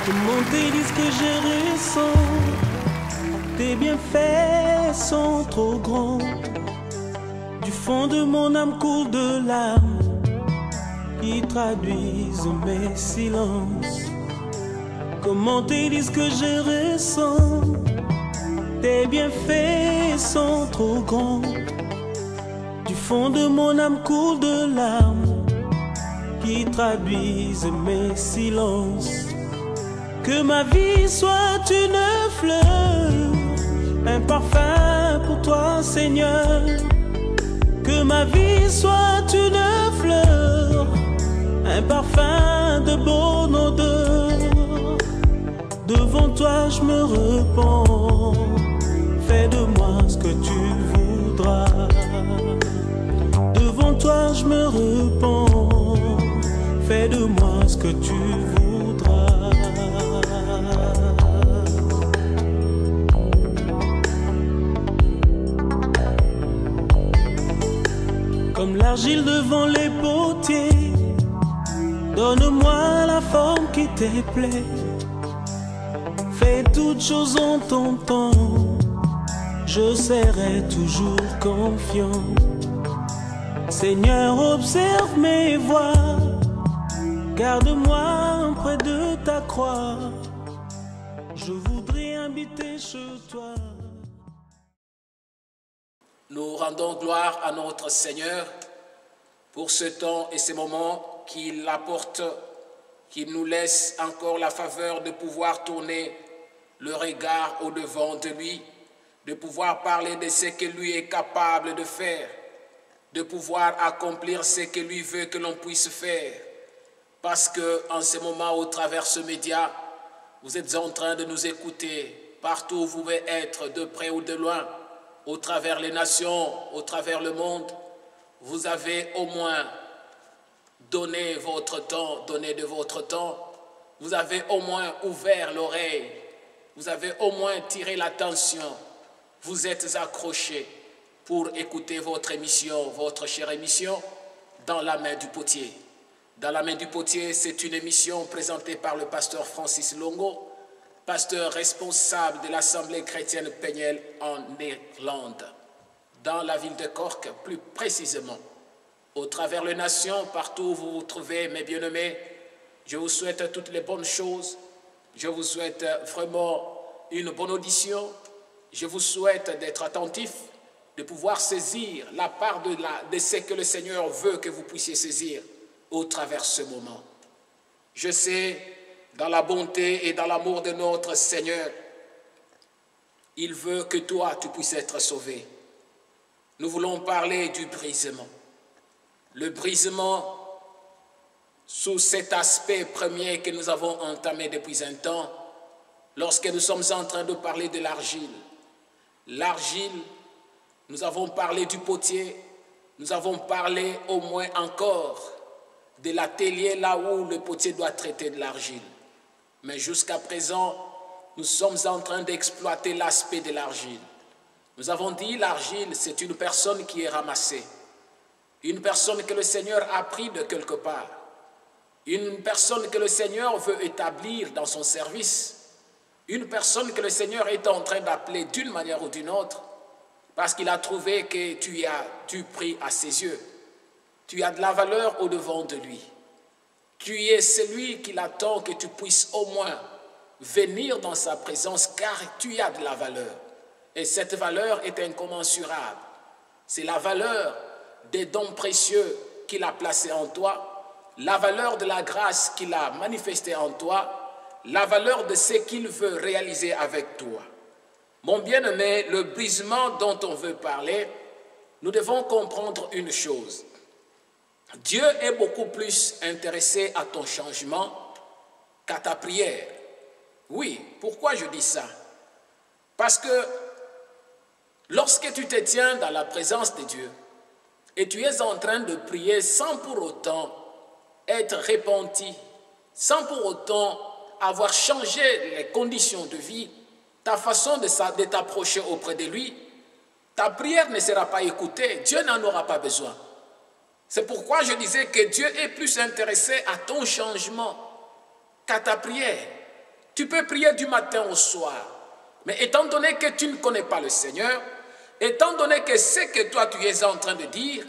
Comment tes disent que je ressens, tes bienfaits sont trop grands. Du fond de mon âme coule de larmes qui traduisent mes silences. Comment tes disent que je ressens, tes bienfaits sont trop grands. Du fond de mon âme coule de larmes qui traduisent mes silences. Que ma vie soit une fleur, un parfum pour toi, Seigneur. Que ma vie soit une fleur, un parfum de bonne odeur. Devant toi je me repens, fais de moi ce que tu voudras. Devant toi je me repens, fais de moi ce que tu voudras. Comme l'argile devant les potiers, donne-moi la forme qui te plaît. Fais toutes choses en ton temps, je serai toujours confiant. Seigneur, observe mes voies, garde-moi près de ta croix. Je voudrais habiter chez toi. Nous rendons gloire à notre Seigneur pour ce temps et ces moments qu'il apporte, qu'il nous laisse encore la faveur de pouvoir tourner le regard au-devant de lui, de pouvoir parler de ce que lui est capable de faire, de pouvoir accomplir ce que lui veut que l'on puisse faire. Parce qu'en ce moment, au travers ce média, vous êtes en train de nous écouter partout où vous pouvez être, de près ou de loin, au travers les nations, au travers le monde. Vous avez au moins donné votre temps, donné de votre temps. Vous avez au moins ouvert l'oreille. Vous avez au moins tiré l'attention. Vous êtes accrochés pour écouter votre émission, votre chère émission, Dans la main du potier. Dans la main du potier, c'est une émission présentée par le pasteur Francis Longo, pasteur responsable de l'Assemblée chrétienne Peniel en Irlande, dans la ville de Cork, plus précisément. Au travers les nations, partout où vous vous trouvez, mes bien-aimés, je vous souhaite toutes les bonnes choses. Je vous souhaite vraiment une bonne audition. Je vous souhaite d'être attentif, de pouvoir saisir la part de ce que le Seigneur veut que vous puissiez saisir au travers ce moment. Je sais, dans la bonté et dans l'amour de notre Seigneur, il veut que toi, tu puisses être sauvé. Nous voulons parler du brisement. Le brisement sous cet aspect premier que nous avons entamé depuis un temps, lorsque nous sommes en train de parler de l'argile. L'argile, nous avons parlé du potier, nous avons parlé au moins encore de l'atelier là où le potier doit traiter de l'argile. Mais jusqu'à présent, nous sommes en train d'exploiter l'aspect de l'argile. Nous avons dit l'argile, c'est une personne qui est ramassée. Une personne que le Seigneur a pris de quelque part. Une personne que le Seigneur veut établir dans son service. Une personne que le Seigneur est en train d'appeler d'une manière ou d'une autre parce qu'il a trouvé que tu as du prix à ses yeux. Tu as de la valeur au-devant de lui. Tu es celui qu'il attend que tu puisses au moins venir dans sa présence car tu as de la valeur. Et cette valeur est incommensurable. C'est la valeur des dons précieux qu'il a placés en toi, la valeur de la grâce qu'il a manifestée en toi, la valeur de ce qu'il veut réaliser avec toi. Mon bien-aimé, le brisement dont on veut parler, nous devons comprendre une chose. Dieu est beaucoup plus intéressé à ton changement qu'à ta prière. Oui, pourquoi je dis ça? Parce que lorsque tu te tiens dans la présence de Dieu et tu es en train de prier sans pour autant être repenti, sans pour autant avoir changé les conditions de vie, ta façon de t'approcher auprès de lui, ta prière ne sera pas écoutée. Dieu n'en aura pas besoin. C'est pourquoi je disais que Dieu est plus intéressé à ton changement qu'à ta prière. Tu peux prier du matin au soir. Mais étant donné que tu ne connais pas le Seigneur, étant donné que ce que toi tu es en train de dire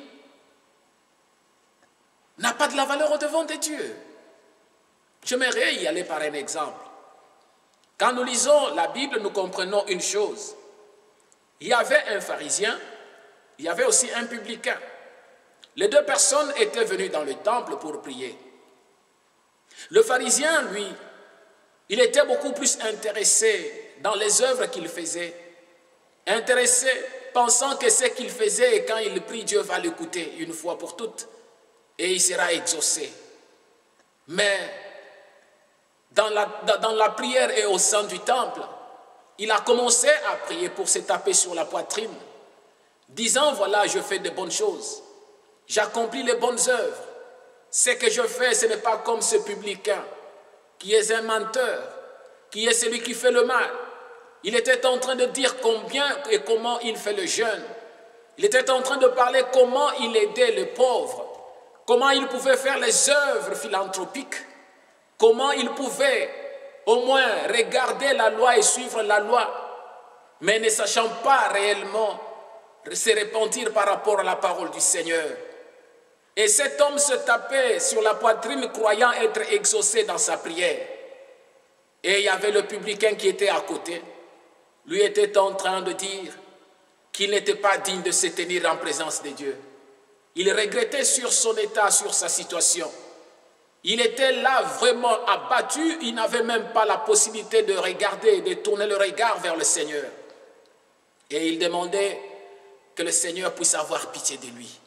n'a pas de la valeur au-devant de Dieu. J'aimerais y aller par un exemple. Quand nous lisons la Bible, nous comprenons une chose. Il y avait un pharisien, il y avait aussi un publicain. Les deux personnes étaient venues dans le temple pour prier. Le pharisien, lui, il était beaucoup plus intéressé dans les œuvres qu'il faisait, intéressé, pensant que ce qu'il faisait, et quand il prie, Dieu va l'écouter une fois pour toutes, et il sera exaucé. Mais dans la prière et au sein du temple, il a commencé à prier pour se taper sur la poitrine, disant, voilà, je fais de bonnes choses, j'accomplis les bonnes œuvres. Ce que je fais, ce n'est pas comme ce publicain, qui est un menteur, qui est celui qui fait le mal. Il était en train de dire combien et comment il fait le jeûne. Il était en train de parler comment il aidait les pauvres, comment il pouvait faire les œuvres philanthropiques, comment il pouvait au moins regarder la loi et suivre la loi, mais ne sachant pas réellement se repentir par rapport à la parole du Seigneur. Et cet homme se tapait sur la poitrine croyant être exaucé dans sa prière. Et il y avait le publicain qui était à côté. Lui était en train de dire qu'il n'était pas digne de se tenir en présence de Dieu. Il regrettait sur son état, sur sa situation. Il était là vraiment abattu. Il n'avait même pas la possibilité de regarder, de tourner le regard vers le Seigneur. Et il demandait que le Seigneur puisse avoir pitié de lui.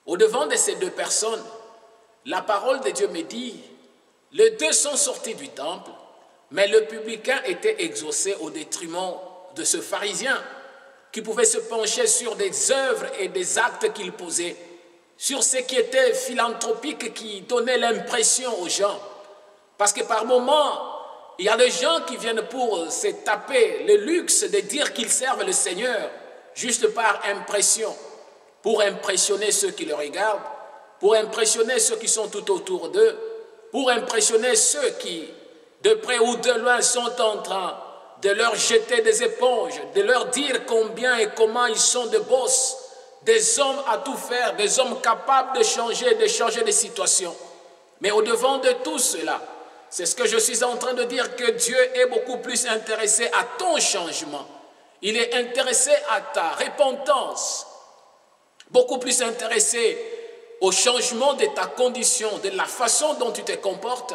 Au-devant de ces deux personnes, la parole de Dieu me dit, les deux sont sortis du temple, mais le publicain était exaucé au détriment de ce pharisien qui pouvait se pencher sur des œuvres et des actes qu'il posait, sur ce qui était philanthropique qui donnait l'impression aux gens. Parce que par moments, il y a des gens qui viennent pour se taper le luxe de dire qu'ils servent le Seigneur, juste par impression, pour impressionner ceux qui le regardent, pour impressionner ceux qui sont tout autour d'eux, pour impressionner ceux qui, de près ou de loin, sont en train de leur jeter des éponges, de leur dire combien et comment ils sont de boss, des hommes à tout faire, des hommes capables de changer de situation. Mais au-devant de tout cela, c'est ce que je suis en train de dire, que Dieu est beaucoup plus intéressé à ton changement. Il est intéressé à ta repentance, beaucoup plus intéressé au changement de ta condition, de la façon dont tu te comportes,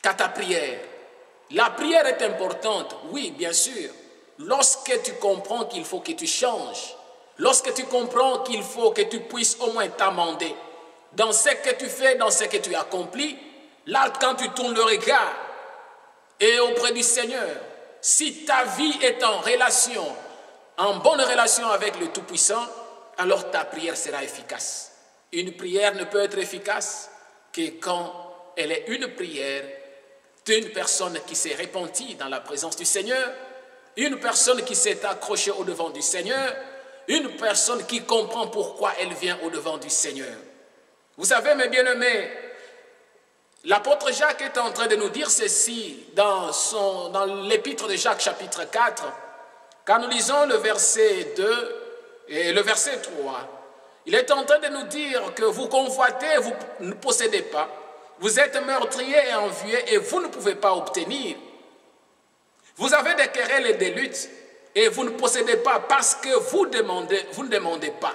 qu'à ta prière. La prière est importante, oui, bien sûr, lorsque tu comprends qu'il faut que tu changes, lorsque tu comprends qu'il faut que tu puisses au moins t'amender dans ce que tu fais, dans ce que tu accomplis. Là, quand tu tournes le regard et auprès du Seigneur, si ta vie est en relation, en bonne relation avec le Tout-Puissant, alors ta prière sera efficace. Une prière ne peut être efficace que quand elle est une prière d'une personne qui s'est repentie dans la présence du Seigneur, une personne qui s'est accrochée au devant du Seigneur, une personne qui comprend pourquoi elle vient au devant du Seigneur. Vous savez, mes bien-aimés, l'apôtre Jacques est en train de nous dire ceci dans l'épître de Jacques chapitre 4, quand nous lisons le verset 2 et le verset 3. Il est en train de nous dire que vous convoitez, vous ne possédez pas, vous êtes meurtriers et envieux et vous ne pouvez pas obtenir. Vous avez des querelles et des luttes et vous ne possédez pas parce que vous ne demandez pas.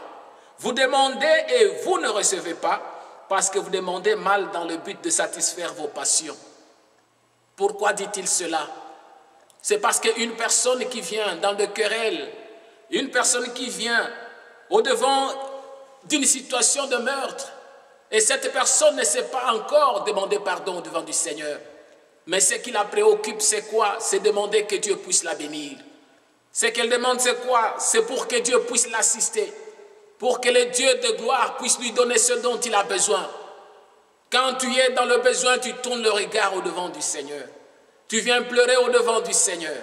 Vous demandez et vous ne recevez pas parce que vous demandez mal dans le but de satisfaire vos passions. Pourquoi dit-il cela? C'est parce qu'une personne qui vient dans des querelles, une personne qui vient au-devant d'une situation de meurtre, et cette personne ne sait pas encore demander pardon devant du Seigneur. Mais ce qui la préoccupe, c'est quoi? C'est demander que Dieu puisse la bénir. Ce qu'elle demande, c'est quoi? C'est pour que Dieu puisse l'assister, pour que le Dieu de gloire puisse lui donner ce dont il a besoin. Quand tu es dans le besoin, tu tournes le regard au devant du Seigneur. Tu viens pleurer au devant du Seigneur.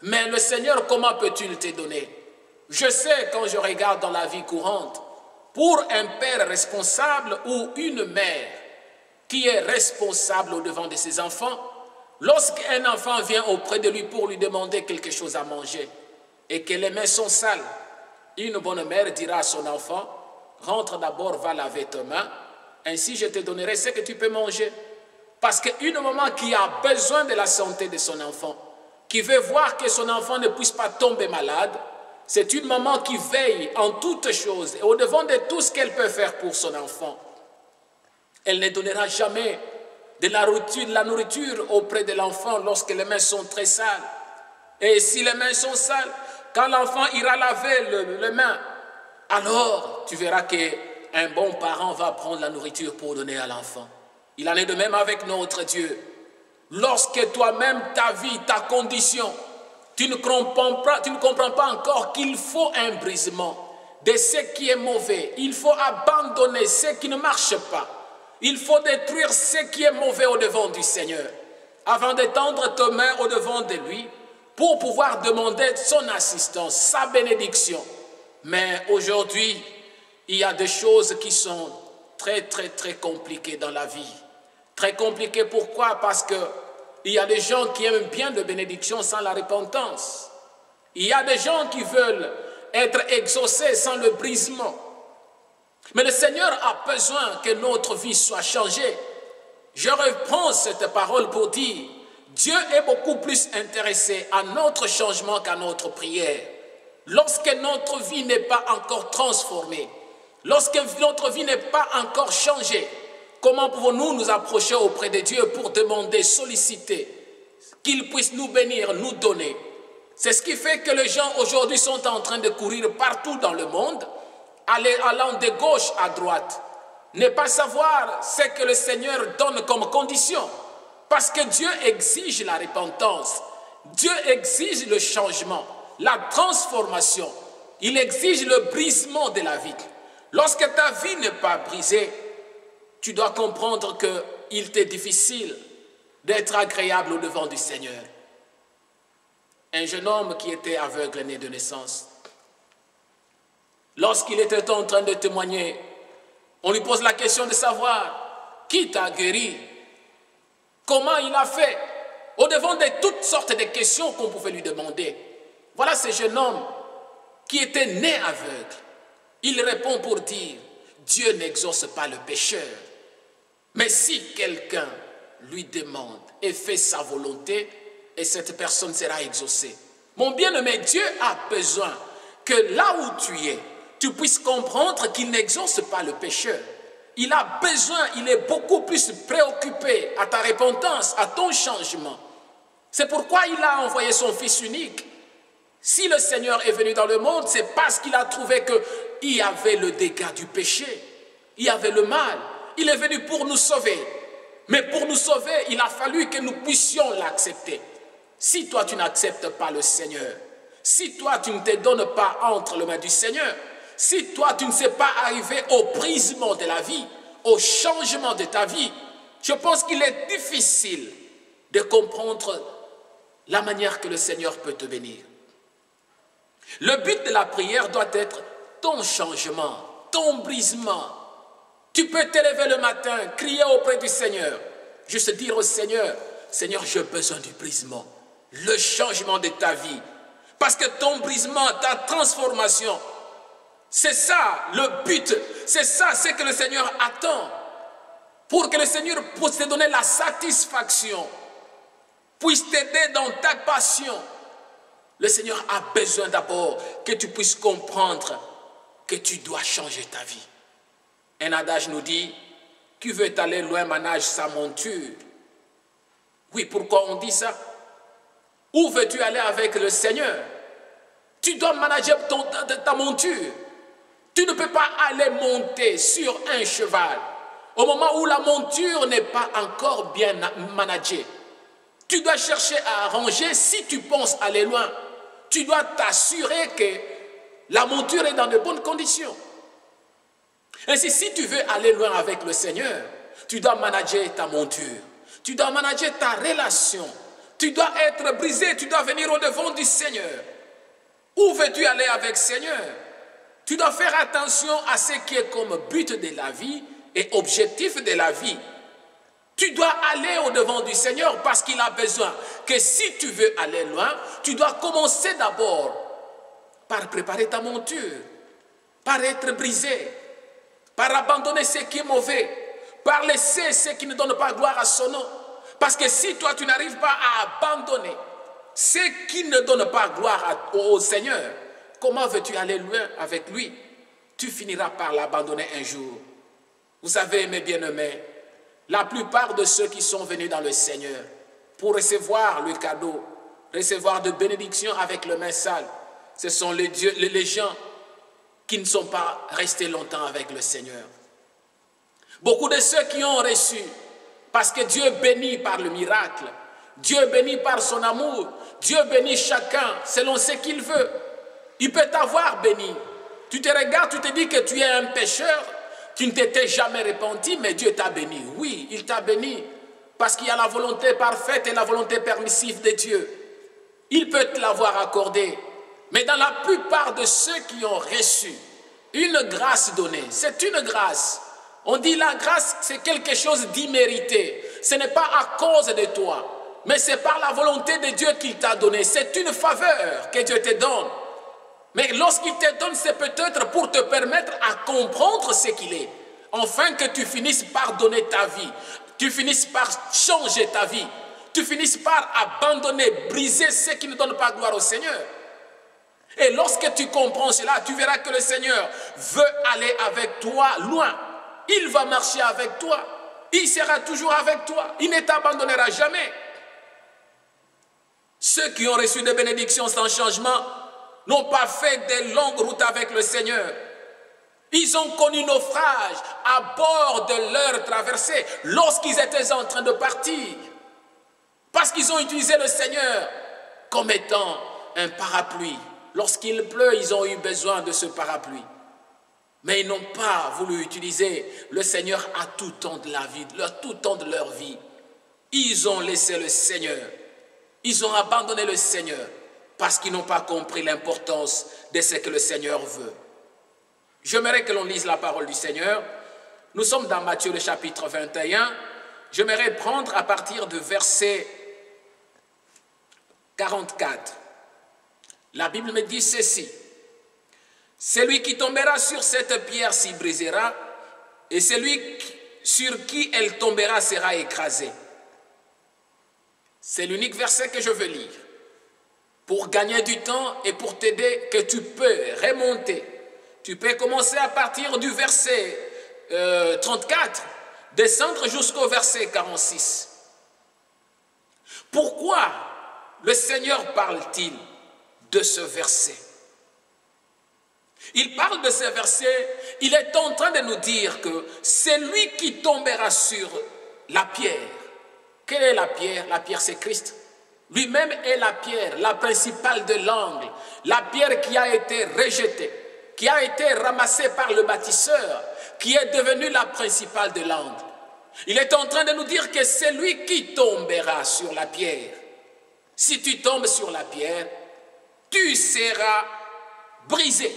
Mais le Seigneur, comment peut-il te donner? Je sais, quand je regarde dans la vie courante, pour un père responsable ou une mère qui est responsable au devant de ses enfants, Lorsqu'un enfant vient auprès de lui pour lui demander quelque chose à manger et que les mains sont sales, une bonne mère dira à son enfant, rentre d'abord, va laver tes mains, ainsi je te donnerai ce que tu peux manger. Parce qu'une maman qui a besoin de la santé de son enfant, qui veut voir que son enfant ne puisse pas tomber malade, c'est une maman qui veille en toutes choses et au-devant de tout ce qu'elle peut faire pour son enfant. Elle ne donnera jamais de la nourriture auprès de l'enfant lorsque les mains sont très sales. Et si les mains sont sales, quand l'enfant ira laver les mains, alors tu verras qu'un bon parent va prendre la nourriture pour donner à l'enfant. Il en est de même avec notre Dieu. Lorsque toi-même, ta vie, ta condition, tu ne comprends pas encore qu'il faut un brisement de ce qui est mauvais. Il faut abandonner ce qui ne marche pas. Il faut détruire ce qui est mauvais au-devant du Seigneur, avant d'étendre tes mains au-devant de lui, pour pouvoir demander son assistance, sa bénédiction. Mais aujourd'hui, il y a des choses qui sont très compliquées dans la vie. Très compliquées, pourquoi? Parce qu'il y a des gens qui aiment bien de bénédiction sans la repentance. Il y a des gens qui veulent être exaucés sans le brisement. Mais le Seigneur a besoin que notre vie soit changée. Je reprends cette parole pour dire, Dieu est beaucoup plus intéressé à notre changement qu'à notre prière. Lorsque notre vie n'est pas encore transformée, lorsque notre vie n'est pas encore changée, comment pouvons-nous nous approcher auprès de Dieu pour demander, solliciter, qu'il puisse nous bénir, nous donner? C'est ce qui fait que les gens aujourd'hui sont en train de courir partout dans le monde, allant de gauche à droite, ne pas savoir ce que le Seigneur donne comme condition. Parce que Dieu exige la repentance, Dieu exige le changement, la transformation. Il exige le brisement de la vie. Lorsque ta vie n'est pas brisée, tu dois comprendre qu'il t'est difficile d'être agréable au devant du Seigneur. Un jeune homme qui était aveugle né de naissance, lorsqu'il était en train de témoigner, on lui pose la question de savoir qui t'a guéri, comment il a fait, au-devant de toutes sortes de questions qu'on pouvait lui demander. Voilà ce jeune homme qui était né aveugle. Il répond pour dire, Dieu n'exauce pas le pécheur. Mais si quelqu'un lui demande et fait sa volonté, et cette personne sera exaucée. Mon bien-aimé, Dieu a besoin que là où tu es, tu puisses comprendre qu'il n'exauce pas le pécheur. Il a besoin, il est beaucoup plus préoccupé à ta repentance, à ton changement. C'est pourquoi il a envoyé son Fils unique. Si le Seigneur est venu dans le monde, c'est parce qu'il a trouvé qu'il y avait le dégât du péché. Il y avait le mal. Il est venu pour nous sauver. Mais pour nous sauver, il a fallu que nous puissions l'accepter. Si toi, tu n'acceptes pas le Seigneur, si toi, tu ne te donnes pas entre les mains du Seigneur, si toi, tu ne sais pas arriver au brisement de la vie, au changement de ta vie, je pense qu'il est difficile de comprendre la manière que le Seigneur peut te bénir. Le but de la prière doit être ton changement, ton brisement. Tu peux te lever le matin, crier auprès du Seigneur, juste dire au Seigneur, Seigneur, j'ai besoin du brisement, le changement de ta vie. Parce que ton brisement, ta transformation, c'est ça le but, c'est ça ce que le Seigneur attend. Pour que le Seigneur puisse te donner la satisfaction, puisse t'aider dans ta passion. Le Seigneur a besoin d'abord que tu puisses comprendre que tu dois changer ta vie. Un adage nous dit, qui veut aller loin manage sa monture. Oui, pourquoi on dit ça? Où veux-tu aller avec le Seigneur? Tu dois manager ta monture. Tu ne peux pas aller monter sur un cheval au moment où la monture n'est pas encore bien managée. Tu dois chercher à arranger si tu penses aller loin. Tu dois t'assurer que la monture est dans de bonnes conditions. Ainsi, si tu veux aller loin avec le Seigneur, tu dois manager ta monture. Tu dois manager ta relation. Tu dois être brisé, tu dois venir au-devant du Seigneur. Où veux-tu aller avec le Seigneur? Tu dois faire attention à ce qui est comme but de la vie et objectif de la vie. Tu dois aller au-devant du Seigneur parce qu'il a besoin que si tu veux aller loin, tu dois commencer d'abord par préparer ta monture, par être brisé, par abandonner ce qui est mauvais, par laisser ce qui ne donne pas gloire à son nom. Parce que si toi tu n'arrives pas à abandonner ce qui ne donne pas gloire au Seigneur, comment veux-tu aller loin avec lui? Tu finiras par l'abandonner un jour. Vous savez, mes bien-aimés, la plupart de ceux qui sont venus dans le Seigneur pour recevoir le cadeau, recevoir de bénédictions avec le main sale, ce sont les gens qui ne sont pas restés longtemps avec le Seigneur. Beaucoup de ceux qui ont reçu, parce que Dieu bénit par le miracle, Dieu bénit par son amour, Dieu bénit chacun selon ce qu'il veut. Il peut t'avoir béni. Tu te regardes, tu te dis que tu es un pécheur, tu ne t'étais jamais repenti, mais Dieu t'a béni. Oui, il t'a béni parce qu'il y a la volonté parfaite et la volonté permissive de Dieu. Il peut te l'avoir accordé. Mais dans la plupart de ceux qui ont reçu une grâce donnée, c'est une grâce. On dit la grâce, c'est quelque chose d'immérité. Ce n'est pas à cause de toi, mais c'est par la volonté de Dieu qu'il t'a donné. C'est une faveur que Dieu te donne. Mais lorsqu'il te donne, c'est peut-être pour te permettre à comprendre ce qu'il est. Afin que tu finisses par donner ta vie. Tu finisses par changer ta vie. Tu finisses par abandonner, briser ce qui ne donne pas gloire au Seigneur. Et lorsque tu comprends cela, tu verras que le Seigneur veut aller avec toi loin. Il va marcher avec toi. Il sera toujours avec toi. Il ne t'abandonnera jamais. Ceux qui ont reçu des bénédictions sans changement n'ont pas fait de longues routes avec le Seigneur. Ils ont connu naufrage à bord de leur traversée lorsqu'ils étaient en train de partir. Parce qu'ils ont utilisé le Seigneur comme étant un parapluie. Lorsqu'il pleut, ils ont eu besoin de ce parapluie. Mais ils n'ont pas voulu utiliser le Seigneur à tout temps de la vie, à tout temps de leur vie. Ils ont laissé le Seigneur. Ils ont abandonné le Seigneur parce qu'ils n'ont pas compris l'importance de ce que le Seigneur veut. J'aimerais que l'on lise la parole du Seigneur. Nous sommes dans Matthieu le chapitre 21. J'aimerais prendre à partir du verset 44. La Bible me dit ceci. Celui qui tombera sur cette pierre s'y brisera, et celui sur qui elle tombera sera écrasé. C'est l'unique verset que je veux lire. Pour gagner du temps et pour t'aider, que tu peux remonter. Tu peux commencer à partir du verset 34, descendre jusqu'au verset 46. Pourquoi le Seigneur parle-t-il de ce verset? Il parle de ce verset, il est en train de nous dire que c'est lui qui tombera sur la pierre. Quelle est la pierre? La pierre, c'est Christ. Lui-même est la pierre, la principale de l'angle, la pierre qui a été rejetée, qui a été ramassée par le bâtisseur, qui est devenue la principale de l'angle. Il est en train de nous dire que c'est lui qui tombera sur la pierre. Si tu tombes sur la pierre, tu seras brisé.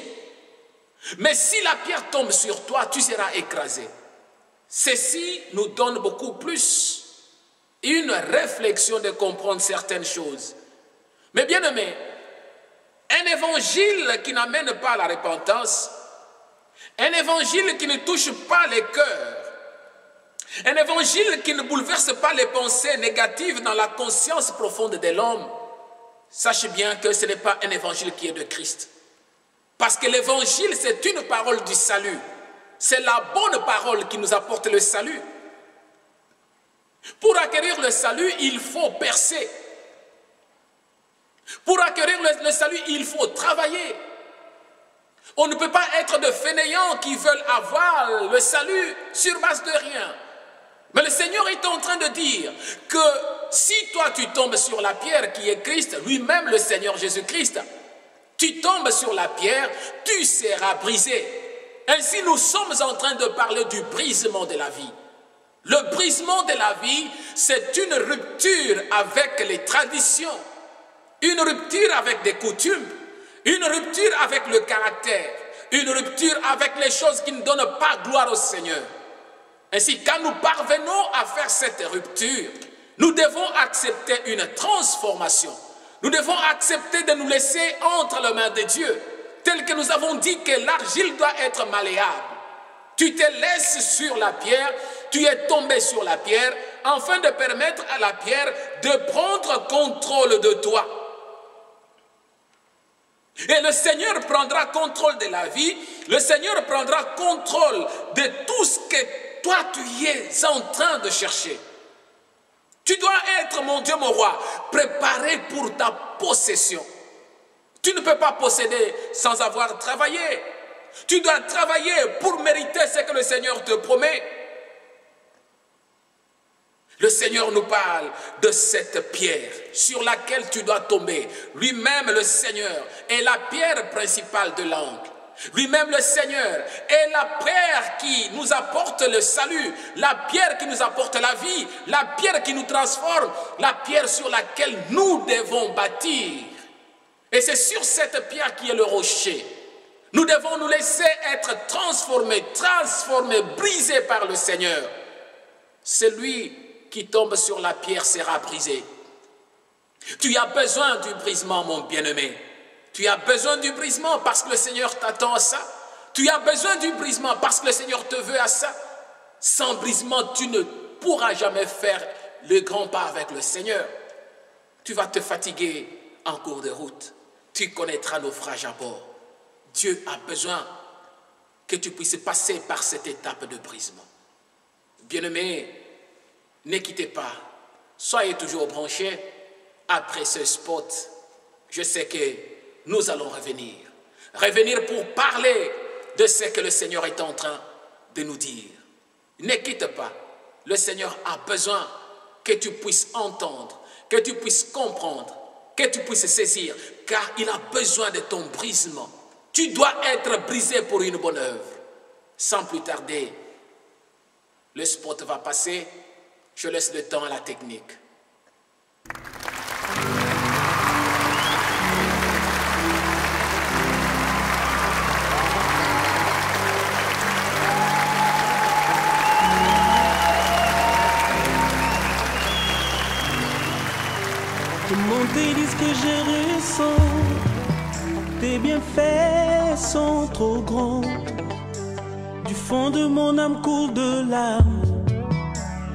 Mais si la pierre tombe sur toi, tu seras écrasé. Ceci nous donne beaucoup plus une réflexion de comprendre certaines choses. Mais bien aimé, un évangile qui n'amène pas à la repentance, un évangile qui ne touche pas les cœurs, un évangile qui ne bouleverse pas les pensées négatives dans la conscience profonde de l'homme, sache bien que ce n'est pas un évangile qui est de Christ. Parce que l'évangile, c'est une parole du salut. C'est la bonne parole qui nous apporte le salut. Pour acquérir le salut, il faut percer. Pour acquérir le salut, il faut travailler. On ne peut pas être de fainéants qui veulent avoir le salut sur base de rien. Mais le Seigneur est en train de dire que si toi tu tombes sur la pierre qui est Christ, lui-même le Seigneur Jésus-Christ, tu tombes sur la pierre, tu seras brisé. Ainsi nous sommes en train de parler du brisement de la vie. Le brisement de la vie, c'est une rupture avec les traditions, une rupture avec des coutumes, une rupture avec le caractère, une rupture avec les choses qui ne donnent pas gloire au Seigneur. Ainsi, quand nous parvenons à faire cette rupture, nous devons accepter une transformation. Nous devons accepter de nous laisser entre les mains de Dieu, tel que nous avons dit que l'argile doit être malléable. Tu te laisses sur la pierre, tu es tombé sur la pierre, afin de permettre à la pierre de prendre contrôle de toi. Et le Seigneur prendra contrôle de la vie, le Seigneur prendra contrôle de tout ce que toi tu es en train de chercher. Tu dois être, mon Dieu, mon roi, préparé pour ta possession. Tu ne peux pas posséder sans avoir travaillé. Tu dois travailler pour mériter ce que le Seigneur te promet. Le Seigneur nous parle de cette pierre sur laquelle tu dois tomber. Lui-même, le Seigneur, est la pierre principale de l'angle. Lui-même, le Seigneur, est la pierre qui nous apporte le salut, la pierre qui nous apporte la vie, la pierre qui nous transforme, la pierre sur laquelle nous devons bâtir. Et c'est sur cette pierre qui est le rocher. Nous devons nous laisser être transformés, brisés par le Seigneur. Celui qui tombe sur la pierre sera brisé. Tu as besoin du brisement, mon bien-aimé. Tu as besoin du brisement parce que le Seigneur t'attend à ça. Tu as besoin du brisement parce que le Seigneur te veut à ça. Sans brisement, tu ne pourras jamais faire le grand pas avec le Seigneur. Tu vas te fatiguer en cours de route. Tu connaîtras naufrage à bord. Dieu a besoin que tu puisses passer par cette étape de brisement. Bien-aimés, ne quittez pas. Soyez toujours branchés. Après ce spot, je sais que nous allons revenir. Revenir pour parler de ce que le Seigneur est en train de nous dire. Ne quitte pas. Le Seigneur a besoin que tu puisses entendre, que tu puisses comprendre, que tu puisses saisir, car il a besoin de ton brisement. Tu dois être brisé pour une bonne œuvre. Sans plus tarder, le spot va passer. Je laisse le temps à la technique. Comment te dire ce que je ressens? Tes bienfaits sont trop grands. Du fond de mon âme coule de larmes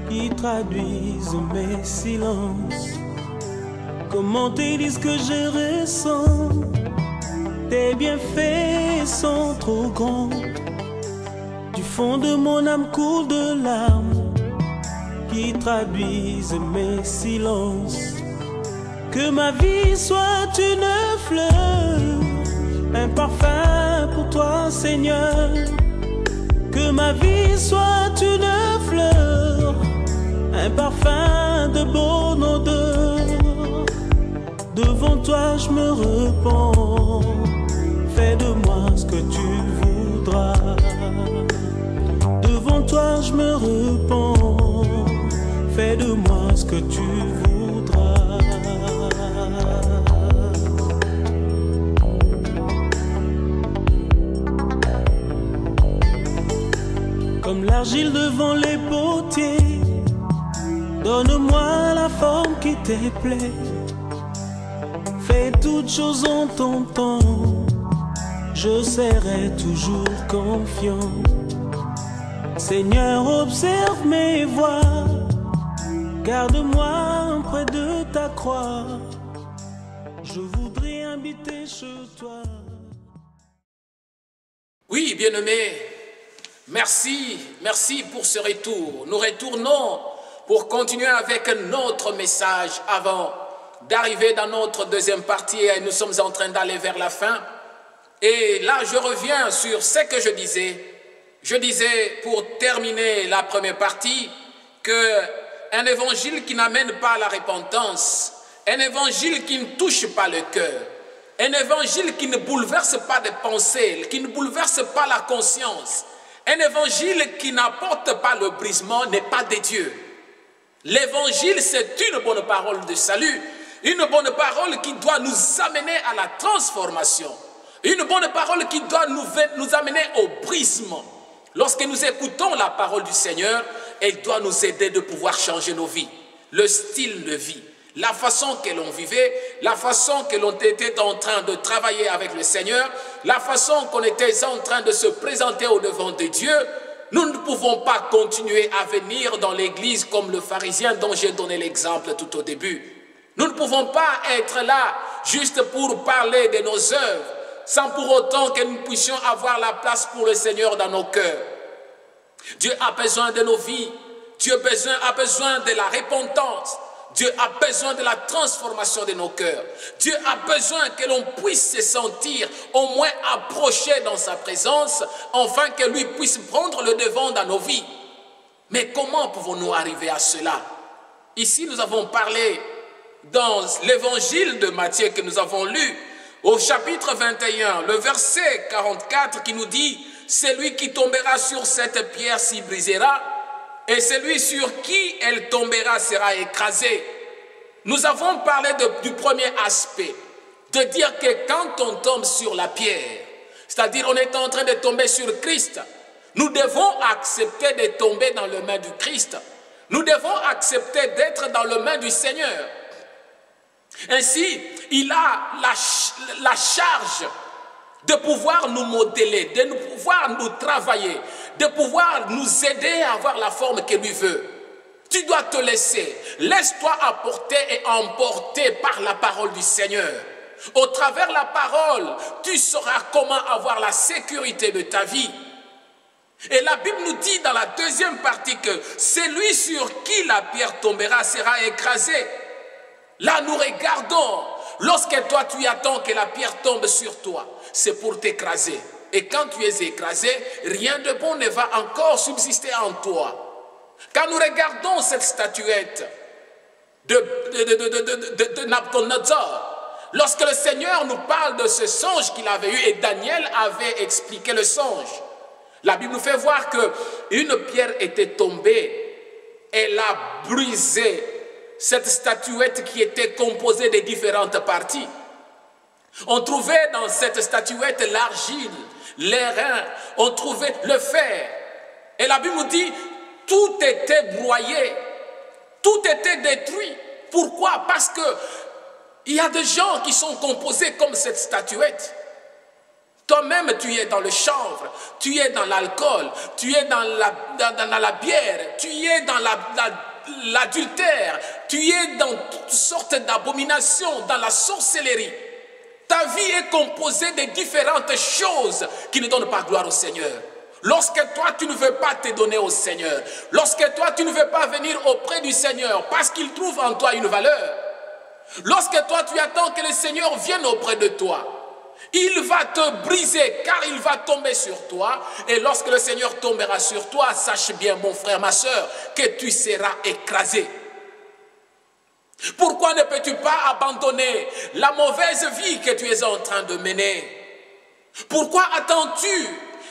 qui traduisent mes silences. Comment te dire ce que je ressens? Tes bienfaits sont trop grands. Du fond de mon âme coule de larmes qui traduisent mes silences. Que ma vie soit une fleur, un parfum pour toi, Seigneur. Que ma vie soit une fleur, un parfum de bon odeur. Devant toi je me repens, fais de moi ce que tu voudras. Devant toi je me repens, fais de moi ce que tu voudras. Comme l'argile devant les potiers, donne-moi la forme qui te plaît. Fais toutes choses en ton temps, je serai toujours confiant. Seigneur, observe mes voies, garde-moi près de ta croix. Je voudrais habiter chez toi. Oui, bien-aimés, merci pour ce retour. Nous retournons pour continuer avec notre message avant d'arriver dans notre deuxième partie et nous sommes en train d'aller vers la fin. Et là, je reviens sur ce que je disais. Je disais, pour terminer la première partie, qu'un évangile qui n'amène pas à la repentance, un évangile qui ne touche pas le cœur, un évangile qui ne bouleverse pas de pensées, qui ne bouleverse pas la conscience, un évangile qui n'apporte pas le brisement n'est pas de Dieu. L'évangile, c'est une bonne parole de salut, une bonne parole qui doit nous amener à la transformation, une bonne parole qui doit nous amener au brisement. Lorsque nous écoutons la parole du Seigneur, elle doit nous aider de pouvoir changer nos vies, le style de vie, la façon que l'on vivait, la façon que l'on était en train de travailler avec le Seigneur, la façon qu'on était en train de se présenter au devant de Dieu. Nous ne pouvons pas continuer à venir dans l'église comme le pharisien dont j'ai donné l'exemple tout au début. Nous ne pouvons pas être là juste pour parler de nos œuvres, sans pour autant que nous puissions avoir la place pour le Seigneur dans nos cœurs. Dieu a besoin de nos vies. Dieu a besoin de la repentance. Dieu a besoin de la transformation de nos cœurs. Dieu a besoin que l'on puisse se sentir au moins approché dans sa présence, afin que lui puisse prendre le devant dans nos vies. Mais comment pouvons-nous arriver à cela? Ici, nous avons parlé dans l'évangile de Matthieu que nous avons lu, au chapitre 21, le verset 44 qui nous dit « Celui qui tombera sur cette pierre s'y brisera, et celui sur qui elle tombera sera écrasé. » Nous avons parlé du premier aspect, de dire que quand on tombe sur la pierre, c'est-à-dire on est en train de tomber sur Christ, nous devons accepter de tomber dans les mains du Christ. Nous devons accepter d'être dans les mains du Seigneur. Ainsi, il a la charge de pouvoir nous modeler, de pouvoir nous travailler, de pouvoir nous aider à avoir la forme que lui veut. Tu dois te laisser, laisse-toi apporter et emporter par la parole du Seigneur. Au travers de la parole, tu sauras comment avoir la sécurité de ta vie. Et la Bible nous dit dans la deuxième partie que celui sur qui la pierre tombera sera écrasé. Là, nous regardons, lorsque toi tu attends que la pierre tombe sur toi, c'est pour t'écraser. Et quand tu es écrasé, rien de bon ne va encore subsister en toi. Quand nous regardons cette statuette de Nabuchodonosor, lorsque le Seigneur nous parle de ce songe qu'il avait eu, et Daniel avait expliqué le songe, la Bible nous fait voir qu'une pierre était tombée, elle a brisé cette statuette qui était composée de différentes parties. On trouvait dans cette statuette l'argile, l'airain, on trouvait le fer. Et la Bible nous dit, tout était broyé, tout était détruit. Pourquoi? Parce qu'il y a des gens qui sont composés comme cette statuette. Toi-même, tu es dans le chanvre, tu es dans l'alcool, tu es dans la bière, tu es dans l'adultère, tu es dans toutes sortes d'abominations, dans la sorcellerie. Ta vie est composée de différentes choses qui ne donnent pas gloire au Seigneur. Lorsque toi, tu ne veux pas te donner au Seigneur, lorsque toi, tu ne veux pas venir auprès du Seigneur parce qu'il trouve en toi une valeur, lorsque toi, tu attends que le Seigneur vienne auprès de toi, il va te briser car il va tomber sur toi. Et lorsque le Seigneur tombera sur toi, sache bien, mon frère, ma soeur, que tu seras écrasé. Pourquoi ne peux-tu pas abandonner la mauvaise vie que tu es en train de mener? Pourquoi attends-tu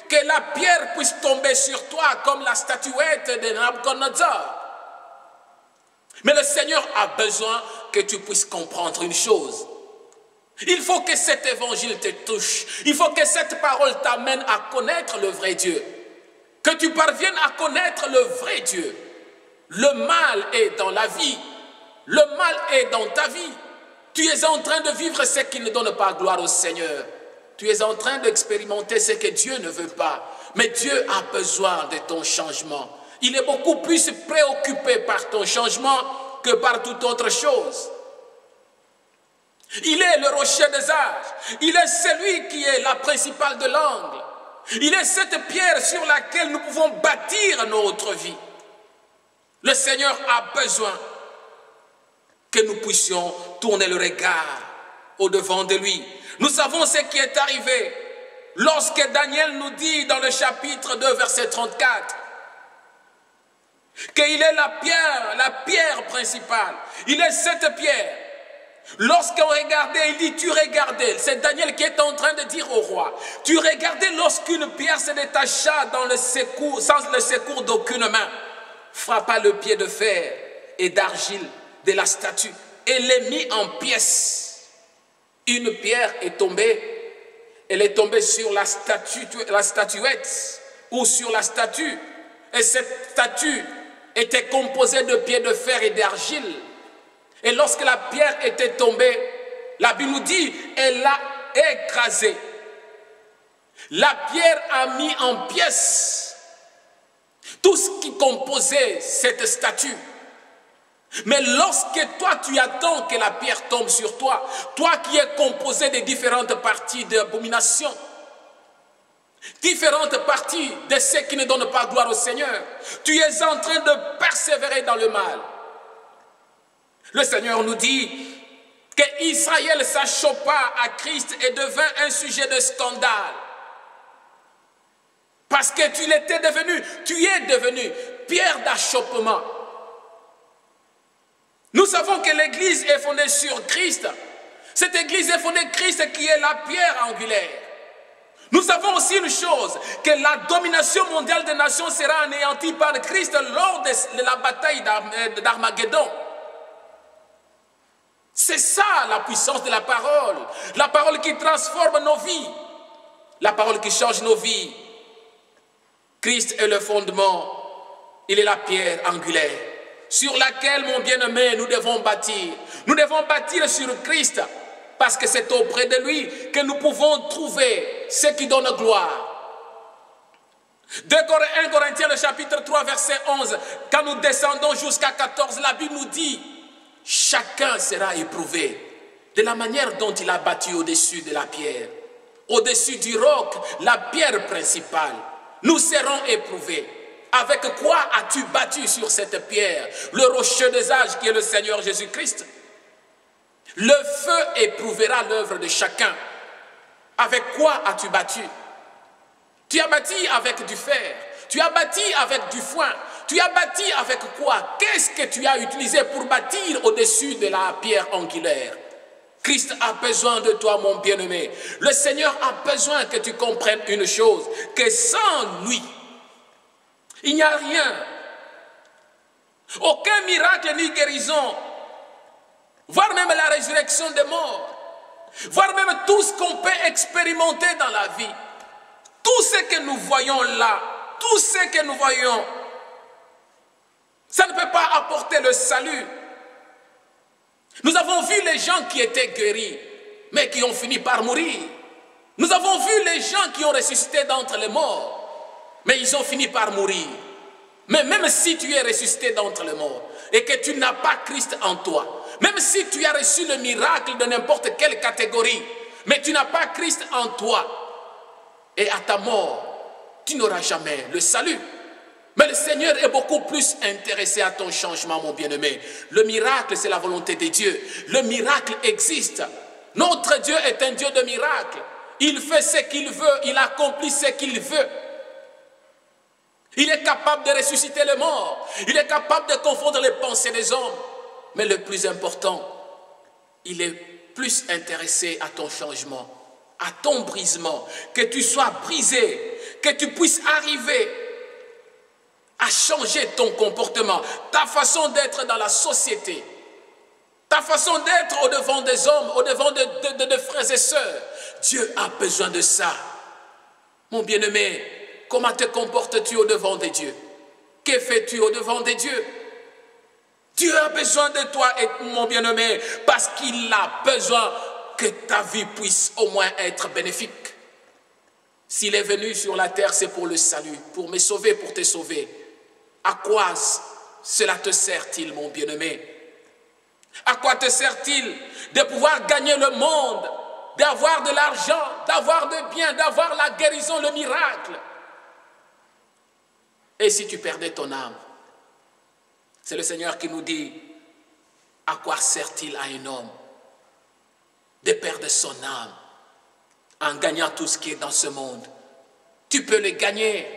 que la pierre puisse tomber sur toi comme la statuette de Nabuchodonosor? Mais le Seigneur a besoin que tu puisses comprendre une chose. Il faut que cet évangile te touche. Il faut que cette parole t'amène à connaître le vrai Dieu. Que tu parviennes à connaître le vrai Dieu. Le mal est dans la vie. Le mal est dans ta vie. Tu es en train de vivre ce qui ne donne pas gloire au Seigneur. Tu es en train d'expérimenter ce que Dieu ne veut pas. Mais Dieu a besoin de ton changement. Il est beaucoup plus préoccupé par ton changement que par toute autre chose. Il est le rocher des âges. Il est celui qui est la principale de l'angle. Il est cette pierre sur laquelle nous pouvons bâtir notre vie. Le Seigneur a besoin que nous puissions tourner le regard au-devant de lui. Nous savons ce qui est arrivé lorsque Daniel nous dit dans le chapitre 2, verset 34, qu'il est la pierre principale. Il est cette pierre. Lorsqu'on regardait, il dit, tu regardais, c'est Daniel qui est en train de dire au roi, tu regardais lorsqu'une pierre se détacha dans le secours, sans le secours d'aucune main, frappa le pied de fer et d'argile de la statue et les mit en pièces. Une pierre est tombée, elle est tombée sur la statuette ou sur la statue. Et cette statue était composée de pierres de fer et d'argile. Et lorsque la pierre était tombée, la Bible nous dit, elle l'a écrasée. La pierre a mis en pièces tout ce qui composait cette statue. Mais lorsque toi tu attends que la pierre tombe sur toi, toi qui es composé de différentes parties d'abomination, différentes parties de ceux qui ne donnent pas gloire au Seigneur, tu es en train de persévérer dans le mal. Le Seigneur nous dit qu'Israël s'achopa à Christ et devint un sujet de scandale. Parce que tu es devenu pierre d'achoppement. Nous savons que l'Église est fondée sur Christ. Cette Église est fondée sur Christ qui est la pierre angulaire. Nous savons aussi une chose, que la domination mondiale des nations sera anéantie par Christ lors de la bataille d'Armageddon. C'est ça la puissance de la parole qui transforme nos vies, la parole qui change nos vies. Christ est le fondement, il est la pierre angulaire sur laquelle, mon bien-aimé, nous devons bâtir. Nous devons bâtir sur Christ parce que c'est auprès de lui que nous pouvons trouver ce qui donne gloire. 1 Corinthiens, le chapitre 3, verset 11, quand nous descendons jusqu'à 14, la Bible nous dit, chacun sera éprouvé de la manière dont il a bâti au-dessus de la pierre. Au-dessus du roc, la pierre principale. Nous serons éprouvés. Avec quoi as-tu bâti sur cette pierre? Le rocher des âges qui est le Seigneur Jésus-Christ. Le feu éprouvera l'œuvre de chacun. Avec quoi as-tu bâti? Tu as bâti avec du fer. Tu as bâti avec du foin. Tu as bâti avec quoi? Qu'est-ce que tu as utilisé pour bâtir au-dessus de la pierre angulaire? Christ a besoin de toi, mon bien-aimé. Le Seigneur a besoin que tu comprennes une chose, que sans lui, il n'y a rien. Aucun miracle ni guérison, voire même la résurrection des morts, voire même tout ce qu'on peut expérimenter dans la vie. Tout ce que nous voyons là, tout ce que nous voyons, ça ne peut pas apporter le salut. Nous avons vu les gens qui étaient guéris, mais qui ont fini par mourir. Nous avons vu les gens qui ont ressuscité d'entre les morts, mais ils ont fini par mourir. Mais même si tu es ressuscité d'entre les morts et que tu n'as pas Christ en toi, même si tu as reçu le miracle de n'importe quelle catégorie, mais tu n'as pas Christ en toi, et à ta mort, tu n'auras jamais le salut. Mais le Seigneur est beaucoup plus intéressé à ton changement, mon bien-aimé. Le miracle, c'est la volonté de Dieu. Le miracle existe. Notre Dieu est un Dieu de miracle. Il fait ce qu'il veut, il accomplit ce qu'il veut. Il est capable de ressusciter les morts. Il est capable de confondre les pensées des hommes. Mais le plus important, il est plus intéressé à ton changement, à ton brisement. Que tu sois brisé, que tu puisses arriver à changer ton comportement, ta façon d'être dans la société, ta façon d'être au-devant des hommes, au-devant de frères et sœurs. Dieu a besoin de ça. Mon bien-aimé, comment te comportes-tu au-devant de Dieu? Que fais-tu au-devant de Dieu? Dieu a besoin de toi, mon bien-aimé, parce qu'il a besoin que ta vie puisse au moins être bénéfique. S'il est venu sur la terre, c'est pour le salut, pour me sauver, pour te sauver. À quoi cela te sert-il, mon bien-aimé? À quoi te sert-il de pouvoir gagner le monde, d'avoir de l'argent, d'avoir des biens, d'avoir la guérison, le miracle? Et si tu perdais ton âme? C'est le Seigneur qui nous dit, à quoi sert-il à un homme de perdre son âme en gagnant tout ce qui est dans ce monde? Tu peux le gagner,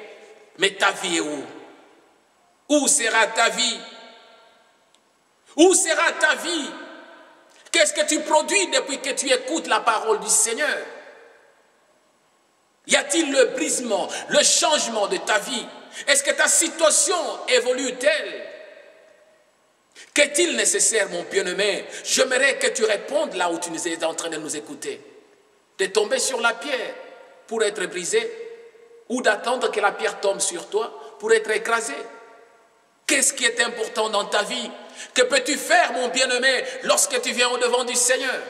mais ta vie est où? Où sera ta vie? Où sera ta vie? Qu'est-ce que tu produis depuis que tu écoutes la parole du Seigneur? Y a-t-il le brisement, le changement de ta vie? Est-ce que ta situation évolue-t-elle? Qu'est-il nécessaire, mon bien-aimé? J'aimerais que tu répondes là où tu es en train de nous écouter. De tomber sur la pierre pour être brisé? ou d'attendre que la pierre tombe sur toi pour être écrasé? Qu'est-ce qui est important dans ta vie? Que peux-tu faire, mon bien-aimé, lorsque tu viens au-devant du Seigneur?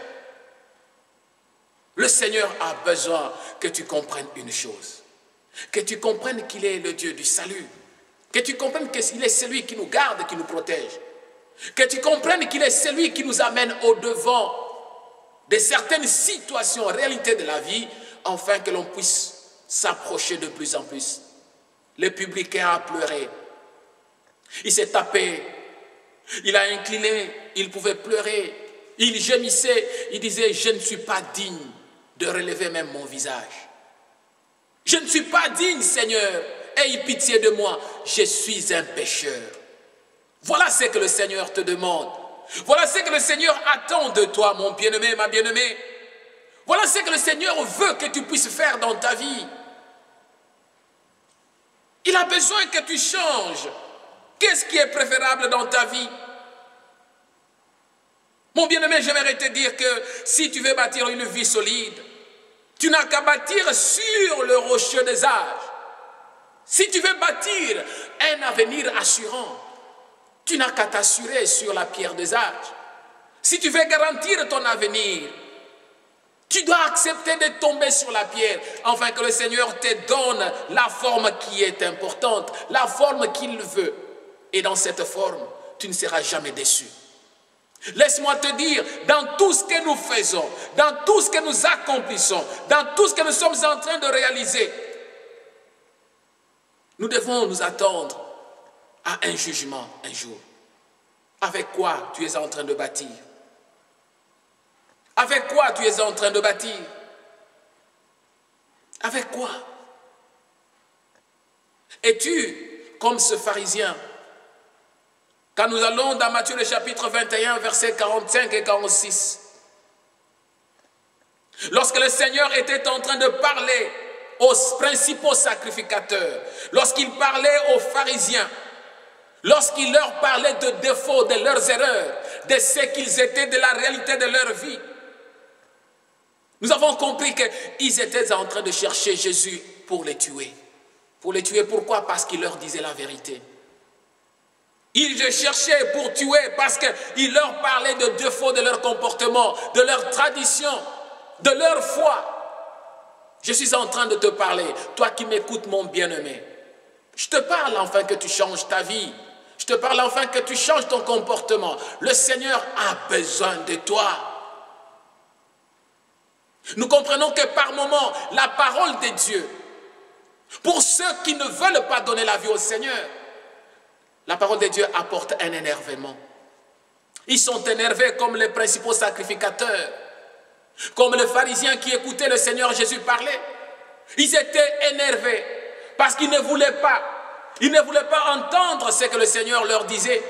Le Seigneur a besoin que tu comprennes une chose. Que tu comprennes qu'il est le Dieu du salut. Que tu comprennes qu'il est celui qui nous garde, qui nous protège. Que tu comprennes qu'il est celui qui nous amène au-devant de certaines situations, réalités de la vie, afin que l'on puisse s'approcher de plus en plus. Le publicain a pleuré. Il s'est tapé. Il a incliné. Il pouvait pleurer. Il gémissait. Il disait, je ne suis pas digne de relever même mon visage. Je ne suis pas digne, Seigneur. Aie pitié de moi. Je suis un pécheur. Voilà ce que le Seigneur te demande. Voilà ce que le Seigneur attend de toi, mon bien-aimé, ma bien-aimée. Voilà ce que le Seigneur veut que tu puisses faire dans ta vie. Il a besoin que tu changes. Qu'est-ce qui est préférable dans ta vie? Mon bien-aimé, j'aimerais te dire que si tu veux bâtir une vie solide, tu n'as qu'à bâtir sur le rocher des âges. Si tu veux bâtir un avenir assurant, tu n'as qu'à t'assurer sur la pierre des âges. Si tu veux garantir ton avenir, tu dois accepter de tomber sur la pierre, afin que le Seigneur te donne la forme qui est importante, la forme qu'il veut. Et dans cette forme, tu ne seras jamais déçu. Laisse-moi te dire, dans tout ce que nous faisons, dans tout ce que nous accomplissons, dans tout ce que nous sommes en train de réaliser, nous devons nous attendre à un jugement un jour. Avec quoi tu es en train de bâtir? Avec quoi tu es en train de bâtir? Avec quoi? Es-tu comme ce pharisien? Quand nous allons dans Matthieu le chapitre 21, versets 45 et 46. Lorsque le Seigneur était en train de parler aux principaux sacrificateurs, lorsqu'il parlait aux pharisiens, lorsqu'il leur parlait de défauts, de leurs erreurs, de ce qu'ils étaient, de la réalité de leur vie, nous avons compris qu'ils étaient en train de chercher Jésus pour les tuer. Pour les tuer, pourquoi? Parce qu'il leur disait la vérité. Ils le cherchaient pour tuer parce qu'il leur parlait de défauts de leur comportement, de leur tradition, de leur foi. Je suis en train de te parler, toi qui m'écoutes, mon bien-aimé. Je te parle enfin que tu changes ta vie. Je te parle enfin que tu changes ton comportement. Le Seigneur a besoin de toi. Nous comprenons que par moments, la parole de Dieu, pour ceux qui ne veulent pas donner la vie au Seigneur, la parole de Dieu apporte un énervement. Ils sont énervés comme les principaux sacrificateurs, comme les pharisiens qui écoutaient le Seigneur Jésus parler. Ils étaient énervés parce qu'ils ne voulaient pas. Ils ne voulaient pas entendre ce que le Seigneur leur disait.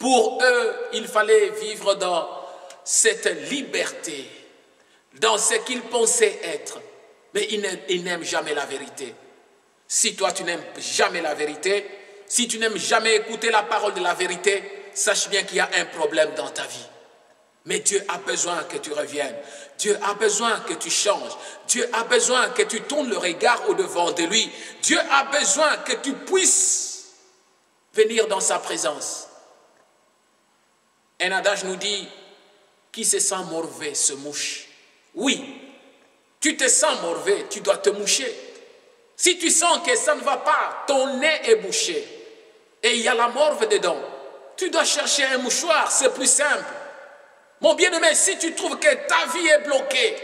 Pour eux, il fallait vivre dans cette liberté, dans ce qu'ils pensaient être. Mais ils n'aiment jamais la vérité. Si toi, tu n'aimes jamais la vérité, si tu n'aimes jamais écouter la parole de la vérité, sache bien qu'il y a un problème dans ta vie. Mais Dieu a besoin que tu reviennes. Dieu a besoin que tu changes. Dieu a besoin que tu tournes le regard au-devant de lui. Dieu a besoin que tu puisses venir dans sa présence. Un adage nous dit, qui se sent mauvais se mouche. Oui, tu te sens mauvais, tu dois te moucher. Si tu sens que ça ne va pas, ton nez est bouché et il y a la morve dedans, tu dois chercher un mouchoir, c'est plus simple. Mon bien-aimé, si tu trouves que ta vie est bloquée,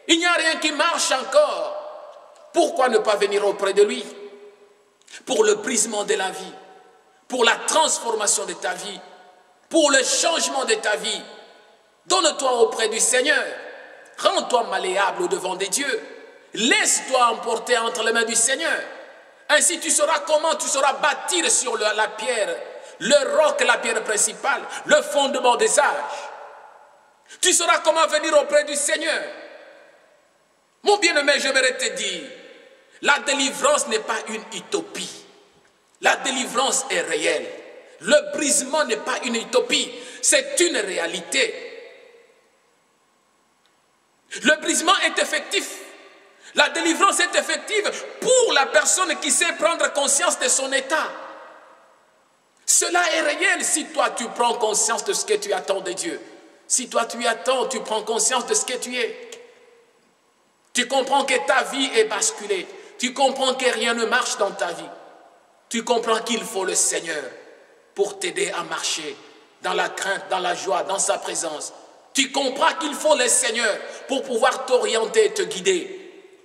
il n'y a rien qui marche encore, pourquoi ne pas venir auprès de lui? Pour le brisement de la vie, pour la transformation de ta vie, pour le changement de ta vie. Donne-toi auprès du Seigneur, rends-toi malléable au-devant des dieux. Laisse-toi emporter entre les mains du Seigneur. Ainsi tu sauras comment tu sauras bâtir sur la pierre, le roc, la pierre principale, le fondement des âges. Tu sauras comment venir auprès du Seigneur. Mon bien-aimé, j'aimerais te dire, la délivrance n'est pas une utopie. La délivrance est réelle. Le brisement n'est pas une utopie, c'est une réalité. Le brisement est effectif. La délivrance est effective pour la personne qui sait prendre conscience de son état. Cela est réel si toi tu prends conscience de ce que tu attends de Dieu. Si toi tu attends, tu prends conscience de ce que tu es. Tu comprends que ta vie est basculée. Tu comprends que rien ne marche dans ta vie. Tu comprends qu'il faut le Seigneur pour t'aider à marcher dans la crainte, dans la joie, dans sa présence. Tu comprends qu'il faut le Seigneur pour pouvoir t'orienter, te guider.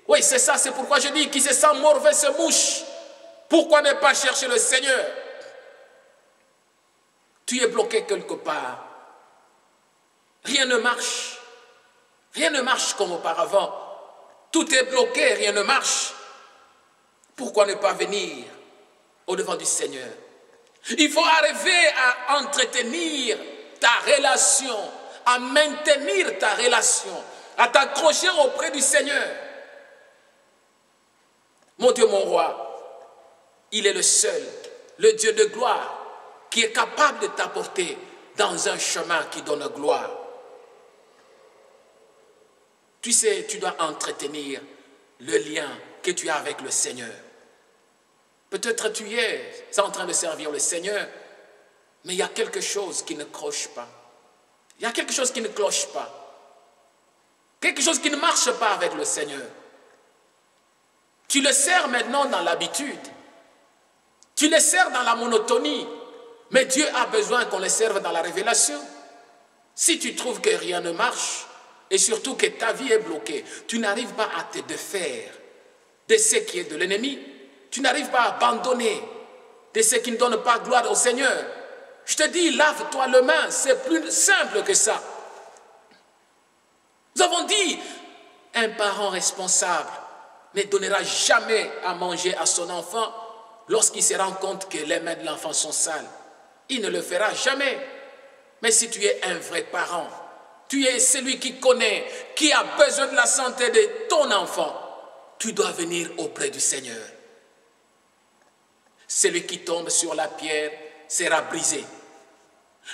Oui, c'est ça, c'est pourquoi je dis qui se sent mauvais se mouche. Pourquoi ne pas chercher le Seigneur? Tu es bloqué quelque part. Rien ne marche. Rien ne marche comme auparavant. Tout est bloqué, rien ne marche. Pourquoi ne pas venir au-devant du Seigneur? Il faut arriver à entretenir ta relation, à maintenir ta relation, à t'accrocher auprès du Seigneur. Mon Dieu, mon roi, il est le seul, le Dieu de gloire, qui est capable de t'apporter dans un chemin qui donne gloire. Tu sais, tu dois entretenir le lien que tu as avec le Seigneur. Peut-être tu es en train de servir le Seigneur, mais il y a quelque chose qui ne cloche pas. Il y a quelque chose qui ne cloche pas. Quelque chose qui ne marche pas avec le Seigneur. Tu le sers maintenant dans l'habitude. Tu le sers dans la monotonie. Mais Dieu a besoin qu'on le serve dans la révélation. Si tu trouves que rien ne marche, et surtout que ta vie est bloquée, tu n'arrives pas à te défaire de ce qui est de l'ennemi. Tu n'arrives pas à abandonner de ce qui ne donne pas gloire au Seigneur. Je te dis, lave-toi les mains, c'est plus simple que ça. Nous avons dit, un parent responsable ne donnera jamais à manger à son enfant lorsqu'il se rend compte que les mains de l'enfant sont sales. Il ne le fera jamais. Mais si tu es un vrai parent, tu es celui qui connaît, qui a besoin de la santé de ton enfant, tu dois venir auprès du Seigneur. Celui qui tombe sur la pierre sera brisé.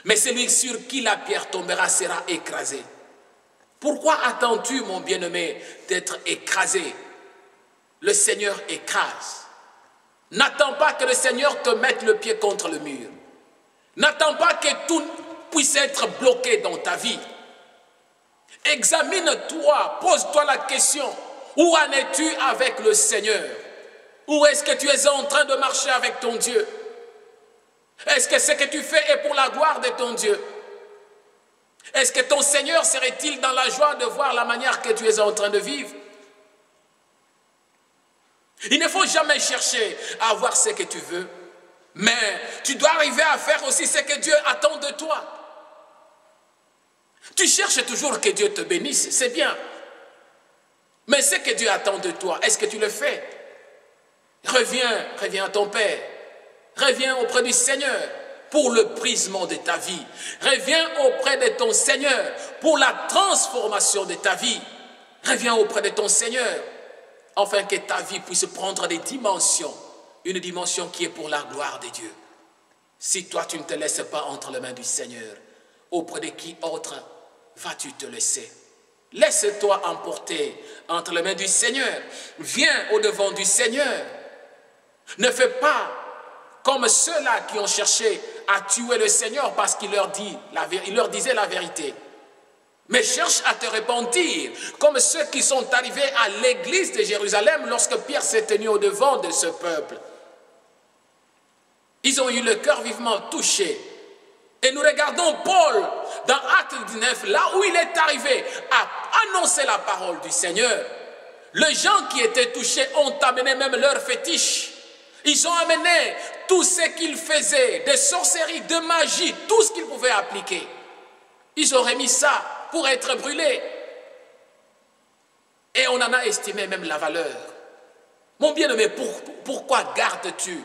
Mais celui sur qui la pierre tombera sera écrasé. Pourquoi attends-tu, mon bien-aimé, d'être écrasé? Le Seigneur écrase. N'attends pas que le Seigneur te mette le pied contre le mur. N'attends pas que tout puisse être bloqué dans ta vie. Examine-toi, pose-toi la question. Où en es-tu avec le Seigneur? Où est-ce que tu es en train de marcher avec ton Dieu? Est-ce que ce que tu fais est pour la gloire de ton Dieu? Est-ce que ton Seigneur serait-il dans la joie de voir la manière que tu es en train de vivre? Il ne faut jamais chercher à avoir ce que tu veux, mais tu dois arriver à faire aussi ce que Dieu attend de toi. Tu cherches toujours que Dieu te bénisse, c'est bien. Mais ce que Dieu attend de toi, est-ce que tu le fais? Reviens à ton Père. Reviens auprès du Seigneur pour le brisement de ta vie. Reviens auprès de ton Seigneur pour la transformation de ta vie. Reviens auprès de ton Seigneur afin que ta vie puisse prendre des dimensions. Une dimension qui est pour la gloire de Dieu. Si toi tu ne te laisses pas entre les mains du Seigneur, auprès de qui autre vas-tu te laisser? Laisse-toi emporter entre les mains du Seigneur. Viens au-devant du Seigneur. Ne fais pas comme ceux-là qui ont cherché à tuer le Seigneur parce qu'il leur disait la vérité. Mais cherche à te repentir, comme ceux qui sont arrivés à l'église de Jérusalem lorsque Pierre s'est tenu au-devant de ce peuple. Ils ont eu le cœur vivement touché. Et nous regardons Paul dans Actes 19, là où il est arrivé à annoncer la parole du Seigneur. Les gens qui étaient touchés ont amené même leurs fétiches. Ils ont amené tout ce qu'ils faisaient, de sorcellerie, de magie, tout ce qu'ils pouvaient appliquer. Ils ont remis ça pour être brûlés. Et on en a estimé même la valeur. Mon bien-aimé, pourquoi gardes-tu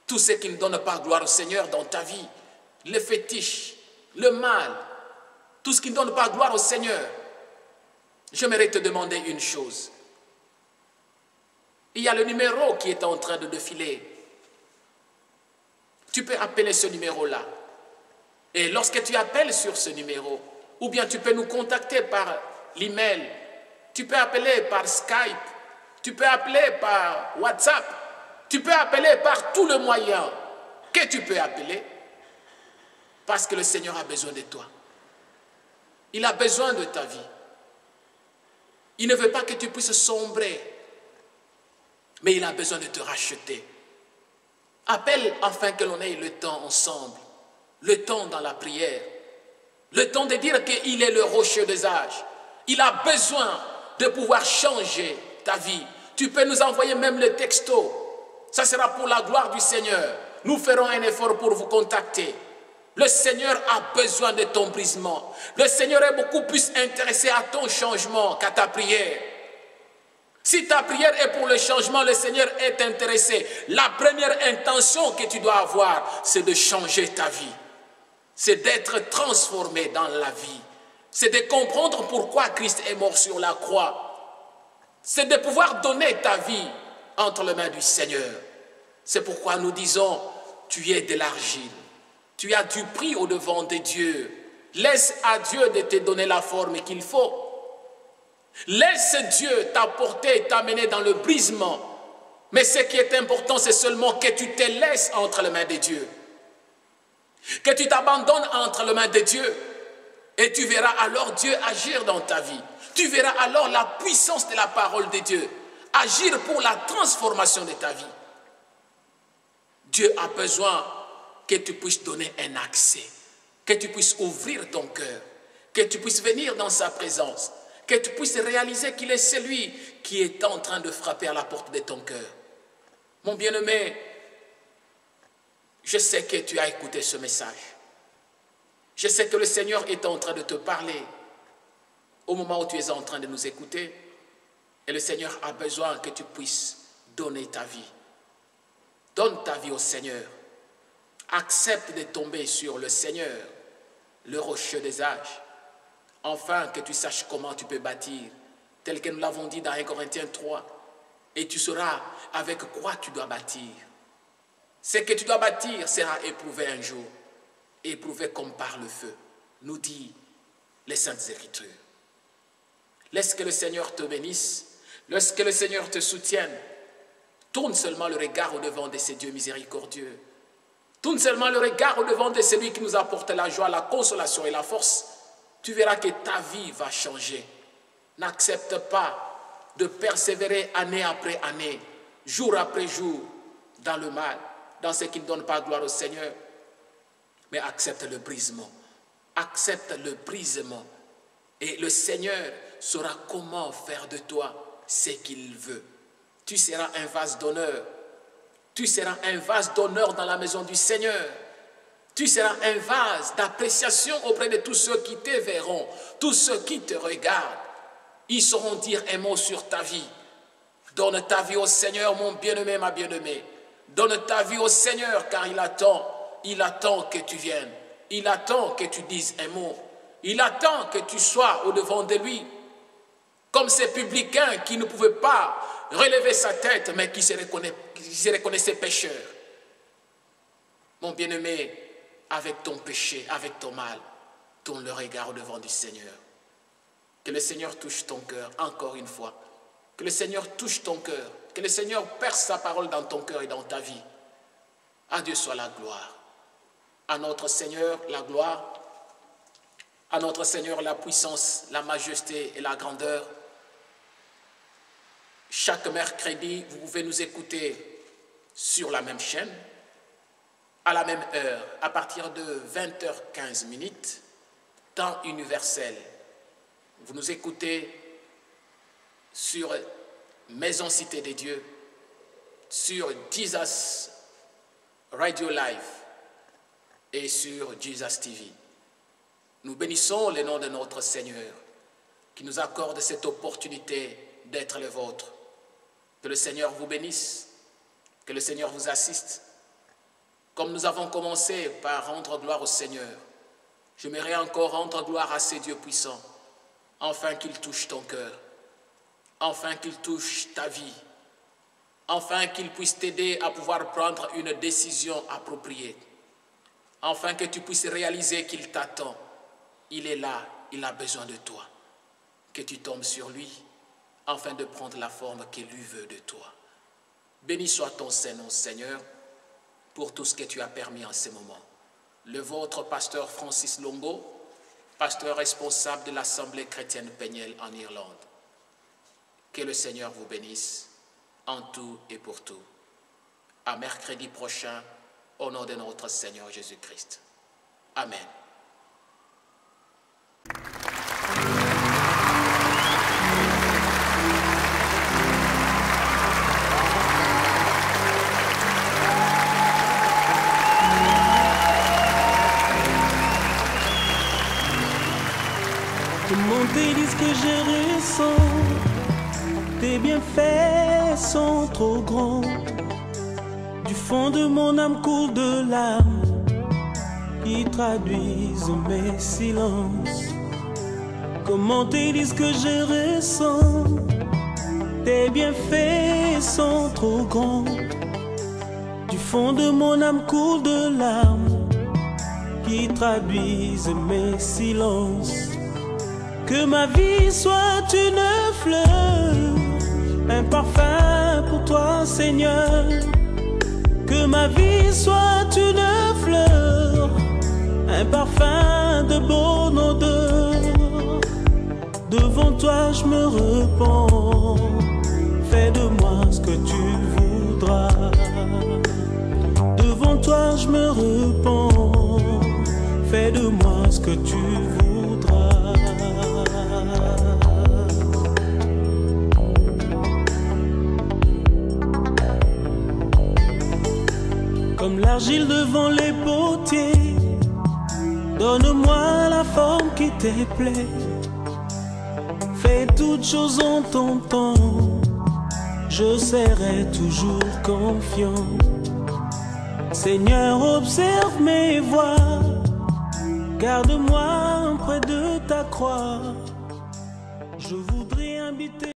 tout ce qui ne donne pas gloire au Seigneur dans ta vie? Les fétiches, le mal, tout ce qui ne donne pas gloire au Seigneur. J'aimerais te demander une chose. Il y a le numéro qui est en train de défiler. Tu peux appeler ce numéro-là. Et lorsque tu appelles sur ce numéro, ou bien tu peux nous contacter par l'email, tu peux appeler par Skype, tu peux appeler par WhatsApp, tu peux appeler par tout le moyen que tu peux appeler, parce que le Seigneur a besoin de toi. Il a besoin de ta vie. Il ne veut pas que tu puisses sombrer, mais il a besoin de te racheter. Appelle afin que l'on ait le temps ensemble, le temps dans la prière, le temps de dire qu'il est le rocher des âges. Il a besoin de pouvoir changer ta vie. Tu peux nous envoyer même le texto. Ça sera pour la gloire du Seigneur. Nous ferons un effort pour vous contacter. Le Seigneur a besoin de ton brisement. Le Seigneur est beaucoup plus intéressé à ton changement qu'à ta prière. Si ta prière est pour le changement, le Seigneur est intéressé. La première intention que tu dois avoir, c'est de changer ta vie. C'est d'être transformé dans la vie. C'est de comprendre pourquoi Christ est mort sur la croix. C'est de pouvoir donner ta vie entre les mains du Seigneur. C'est pourquoi nous disons, tu es de l'argile. Tu as du prix au-devant de Dieu. Laisse à Dieu de te donner la forme qu'il faut. Laisse Dieu t'apporter et t'amener dans le brisement. Mais ce qui est important, c'est seulement que tu te laisses entre les mains de Dieu. Que tu t'abandonnes entre les mains de Dieu. Et tu verras alors Dieu agir dans ta vie. Tu verras alors la puissance de la parole de Dieu. Agir pour la transformation de ta vie. Dieu a besoin que tu puisses donner un accès. Que tu puisses ouvrir ton cœur. Que tu puisses venir dans sa présence. Que tu puisses réaliser qu'il est celui qui est en train de frapper à la porte de ton cœur. Mon bien-aimé, je sais que tu as écouté ce message. Je sais que le Seigneur est en train de te parler au moment où tu es en train de nous écouter. Et le Seigneur a besoin que tu puisses donner ta vie. Donne ta vie au Seigneur. Accepte de tomber sur le Seigneur, le rocher des âges. Enfin, que tu saches comment tu peux bâtir, tel que nous l'avons dit dans 1 Corinthiens 3. Et tu sauras avec quoi tu dois bâtir. Ce que tu dois bâtir sera éprouvé un jour. Éprouvé comme par le feu, nous dit les Saintes Écritures. Laisse que le Seigneur te bénisse. Laisse que le Seigneur te soutienne. Tourne seulement le regard au-devant de ces dieux miséricordieux. Tourne seulement le regard au-devant de celui qui nous apporte la joie, la consolation et la force. Tu verras que ta vie va changer. N'accepte pas de persévérer année après année, jour après jour, dans le mal, dans ce qui ne donne pas gloire au Seigneur. Mais accepte le brisement. Accepte le brisement. Et le Seigneur saura comment faire de toi ce qu'il veut. Tu seras un vase d'honneur. Tu seras un vase d'honneur dans la maison du Seigneur. Tu seras un vase d'appréciation auprès de tous ceux qui te verront, tous ceux qui te regardent. Ils sauront dire un mot sur ta vie. Donne ta vie au Seigneur, mon bien-aimé, ma bien-aimée. Donne ta vie au Seigneur, car il attend que tu viennes. Il attend que tu dises un mot. Il attend que tu sois au-devant de lui. Comme ces publicains qui ne pouvaient pas relever sa tête, mais qui se reconnaissaient pécheurs. Mon bien-aimé, avec ton péché, avec ton mal, tourne le regard au-devant du Seigneur. Que le Seigneur touche ton cœur, encore une fois. Que le Seigneur touche ton cœur. Que le Seigneur perce sa parole dans ton cœur et dans ta vie. À Dieu soit la gloire. À notre Seigneur, la gloire. À notre Seigneur, la puissance, la majesté et la grandeur. Chaque mercredi, vous pouvez nous écouter sur la même chaîne, à la même heure, à partir de 20h15, temps universel. Vous nous écoutez sur Maison Cité des Dieux, sur Jesus Radio Live et sur Jesus TV. Nous bénissons le nom de notre Seigneur qui nous accorde cette opportunité d'être le vôtre. Que le Seigneur vous bénisse, que le Seigneur vous assiste. Comme nous avons commencé par rendre gloire au Seigneur, j'aimerais encore rendre gloire à ces dieux puissants, afin qu'ils touchent ton cœur, afin qu'ils touchent ta vie, afin qu'ils puissent t'aider à pouvoir prendre une décision appropriée, afin que tu puisses réaliser qu'il t'attend. Il est là, il a besoin de toi. Que tu tombes sur lui, afin de prendre la forme qu'il lui veut de toi. Béni soit ton Saint-Nom, Seigneur, pour tout ce que tu as permis en ce moment. Le vôtre, pasteur Francis Longo, pasteur responsable de l'Assemblée chrétienne Peniel en Irlande. Que le Seigneur vous bénisse en tout et pour tout. À mercredi prochain, au nom de notre Seigneur Jésus-Christ. Amen. Comment te dire ce que je ressens? Tes bienfaits sont trop grands. Du fond de mon âme coule de larmes qui traduisent mes silences. Comment te dire ce que je ressens? Tes bienfaits sont trop grands. Du fond de mon âme coule de larmes qui traduisent mes silences. Que ma vie soit une fleur, un parfum pour toi, Seigneur. Que ma vie soit une fleur, un parfum de bonne odeur. Devant toi je me repens, fais de moi ce que tu voudras. Devant toi je me repens, fais de moi ce que tu voudras. Comme l'argile devant les potiers, donne-moi la forme qui te plaît. Fais toutes choses en ton temps, je serai toujours confiant. Seigneur, observe mes voies, garde-moi près de ta croix. Je voudrais habiter